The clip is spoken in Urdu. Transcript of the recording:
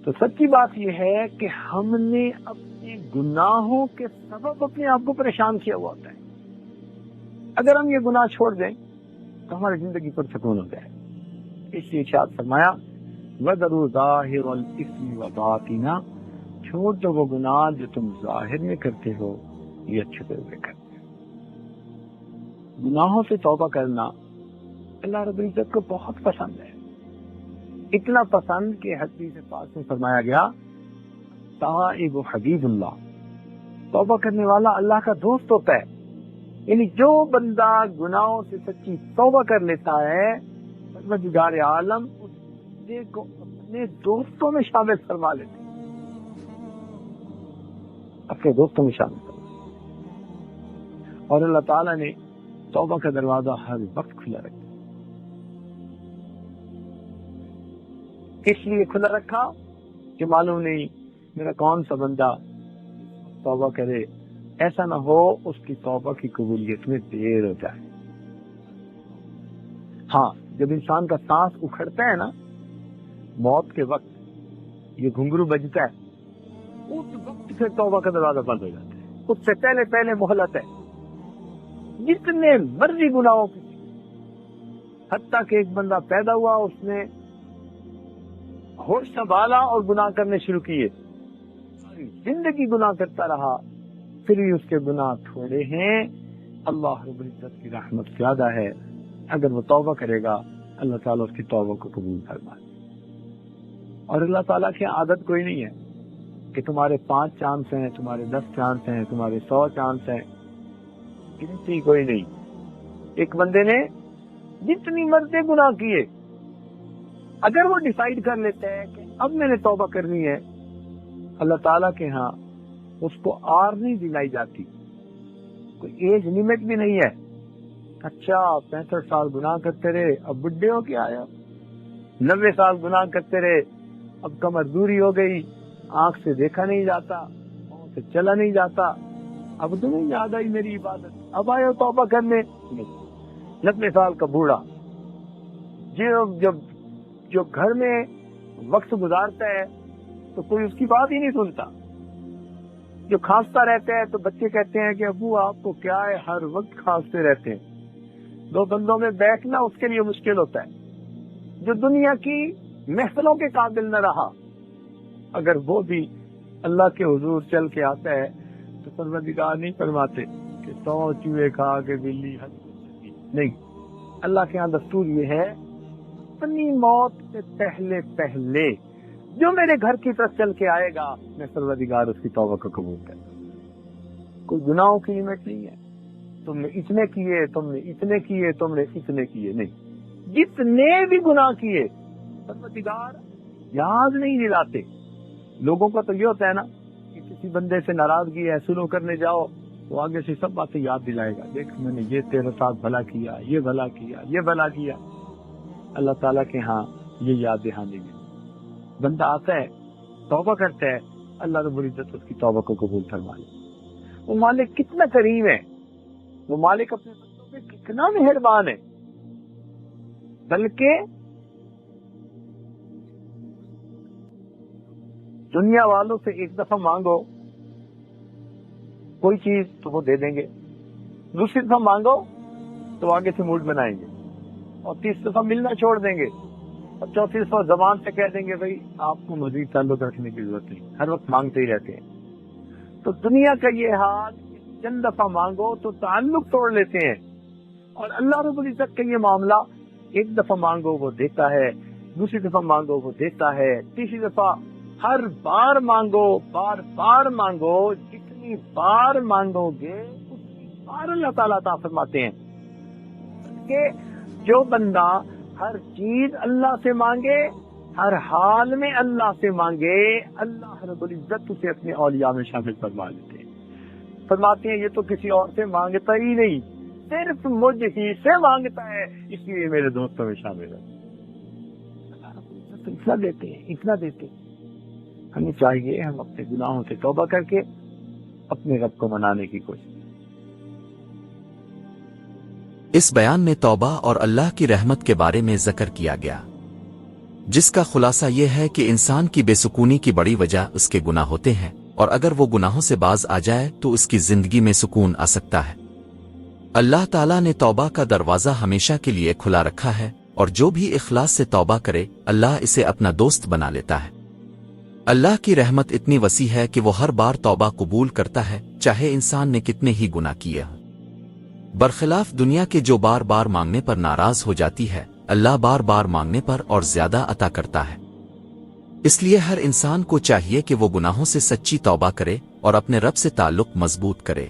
تو سچی بات یہ ہے کہ ہم نے اپنے گناہوں کے سبب اپنے آپ کو پریشان کیا ہوا ہوتا ہے. اگر ہم یہ گناہ چھوڑ دیں تو ہماری زندگی پر سکون ہو جائے. اس لیے ارشاد فرمایا وَذَرُوا ظَاهِرَ الْإِثْمِ وَبَاطِنَهُ، چھوڑ دو وہ گناہ جو تم ظاہر میں کرتے ہو یہ اچھے طریقے کرتے ہو. گناہوں سے توبہ کرنا اللہ رب العزت کو بہت پسند ہے. اتنا پسند کہ حدیث پاک میں فرمایا گیا تائب حبیب اللہ، توبہ کرنے والا اللہ کا دوست ہوتا ہے. یعنی جو بندہ گناہوں سے سچی توبہ کر لیتا ہے پروردگار عالم اس بندے کو اپنے دوستوں میں شامل فرما لیتے ہیں، اپنے دوستوں میں شامل فرما. اور اللہ تعالیٰ نے توبہ کا دروازہ ہر وقت کھلا رکھا. اس لیے کھلا رکھا کہ معلوم نہیں میرا کون سا بندہ توبہ کرے، ایسا نہ ہو اس کی توبہ کی قبولیت میں دیر ہو جائے. ہاں جب انسان کا سانس اکھڑتا ہے نا موت کے وقت، یہ گھنگرو بجتا ہے، اس وقت پھر توبہ کا دروازہ بند ہو جاتا ہے. اس سے پہلے مہلت ہے. جتنے مرضی گناہوں کی، حتیٰ کہ ایک بندہ پیدا ہوا اس نے ہوش سنبھالا اور گناہ کرنے شروع کیے، زندگی گناہ کرتا رہا، پھر بھی اس کے گناہ تھوڑے ہیں. اللہ رب العزت کی رحمت زیادہ ہے، اگر وہ توبہ کرے گا اللہ تعالیٰ اس کی توبہ کو قبول فرمائے. اور اللہ تعالیٰ کی عادت کوئی نہیں ہے کہ تمہارے 5 چانس ہیں، تمہارے 10 چانس ہیں، تمہارے 100 چانس ہیں، گنتی کوئی نہیں. ایک بندے نے جتنی مرضی گناہ کیے، اگر وہ ڈیسائیڈ کر لیتا ہے کہ اب میں نے توبہ کرنی ہے، اللہ تعالیٰ کے ہاں اس کو آر نہیں دلائی جاتی، کوئی ایج لمٹ بھی نہیں ہے. اچھا 65 سال گناہ کرتے رہے اب بڈھے ہو کے آیا، 90 سال گناہ کرتے رہے اب کمر دوری ہو گئی، آنکھ سے دیکھا نہیں جاتا، پاؤں سے چلا نہیں جاتا، اب تو نہیں یاد آئی میری عبادت، اب آئے ہو توبہ کرنے. 90 سال کا بوڑھا جو گھر میں وقت گزارتا ہے تو کوئی اس کی بات ہی نہیں سنتا، جو کھانستا رہتا ہے تو بچے کہتے ہیں کہ ابو آپ کو کیا ہے ہر وقت کھانستے رہتے ہیں. 2 بندوں میں بیٹھنا اس کے لیے مشکل ہوتا ہے. جو دنیا کی محفلوں کے قابل نہ رہا، اگر وہ بھی اللہ کے حضور چل کے آتا ہے تو پروردگار نہیں فرماتے کہ 100 چوہے کھا کے بلی ہنس سکی. نہیں، اللہ کے ہاں دستور یہ ہے اپنی موت سے پہلے جو میرے گھر کی طرف چل کے آئے گا میں پروردگار اس کی توبہ کو قبول کرتا. کوئی گناہوں کی لمٹ نہیں ہے، تم نے اتنے کیے، تم نے اتنے کیے، تم نے اتنے کیے، نہیں، جتنے بھی گناہ کیے پروردگار یاد نہیں دلاتے. لوگوں کا تو یہ ہوتا ہے نا کہ کسی بندے سے ناراضگی ہے، سلو کرنے جاؤ وہ آگے سے سب باتیں یاد دلائے گا، دیکھ میں نے یہ تیرے ساتھ بھلا کیا، یہ بھلا کیا، یہ بھلا کیا. اللہ تعالیٰ کے ہاں یہ یاد دہانی ہے. بندہ آتا ہے توبہ کرتا ہے، اللہ رب العزت اس کی توبہ کو قبول فرما لے. وہ مالک کتنا کریم ہے، وہ مالک اپنے بندوں پہ کتنا مہربان ہے. بلکہ دنیا والوں سے ایک دفعہ مانگو کوئی چیز تو وہ دے دیں گے، دوسری دفعہ مانگو تو آگے سے موڈ بنائیں گے، اور 30 دفعہ ملنا چھوڑ دیں گے، اور 34 دفعہ زبان سے کہہ دیں گے بھائی آپ کو مزید تعلق رکھنے کی ضرورت نہیں، ہر وقت مانگتے ہی رہتے ہیں. تو دنیا کا یہ حال، چند دفعہ مانگو تو تعلق توڑ لیتے ہیں، اور اللہ رب العزت کا یہ معاملہ ایک دفعہ مانگو وہ دیتا ہے، دوسری دفعہ مانگو وہ دیتا ہے، تیسری دفعہ ہر بار مانگو، بار بار مانگو، جتنی بار مانگو گے اتنی بار اللہ تعالیٰ عطا فرماتے ہیں. کہ جو بندہ ہر چیز اللہ سے مانگے، ہر حال میں اللہ سے مانگے، اللہ رب العزت اسے اپنے اولیاء میں شامل فرما لیتے ہیں. فرماتے ہیں یہ تو کسی اور سے مانگتا ہی نہیں، صرف مجھ ہی سے مانگتا ہے، اس لیے میرے دوستوں میں شامل ہے. اللہ رب العزت اتنا دیتے ہیں، اتنا دیتے ہیں. ہمیں چاہیے ہم اپنے گناہوں سے توبہ کر کے اپنے رب کو منانے کی کوشش. اس بیان میں توبہ اور اللہ کی رحمت کے بارے میں ذکر کیا گیا. جس کا خلاصہ یہ ہے کہ انسان کی بے سکونی کی بڑی وجہ اس کے گناہ ہوتے ہیں، اور اگر وہ گناہوں سے باز آ جائے تو اس کی زندگی میں سکون آ سکتا ہے۔ اللہ تعالیٰ نے توبہ کا دروازہ ہمیشہ کے لیے کھلا رکھا ہے، اور جو بھی اخلاص سے توبہ کرے اللہ اسے اپنا دوست بنا لیتا ہے۔ اللہ کی رحمت اتنی وسیع ہے کہ وہ ہر بار توبہ قبول کرتا ہے، چاہے انسان نے کتنے ہی گناہ کیے ہوں۔ برخلاف دنیا کے جو بار بار مانگنے پر ناراض ہو جاتی ہے، اللہ بار بار مانگنے پر اور زیادہ عطا کرتا ہے۔ اس لیے ہر انسان کو چاہیے کہ وہ گناہوں سے سچی توبہ کرے اور اپنے رب سے تعلق مضبوط کرے۔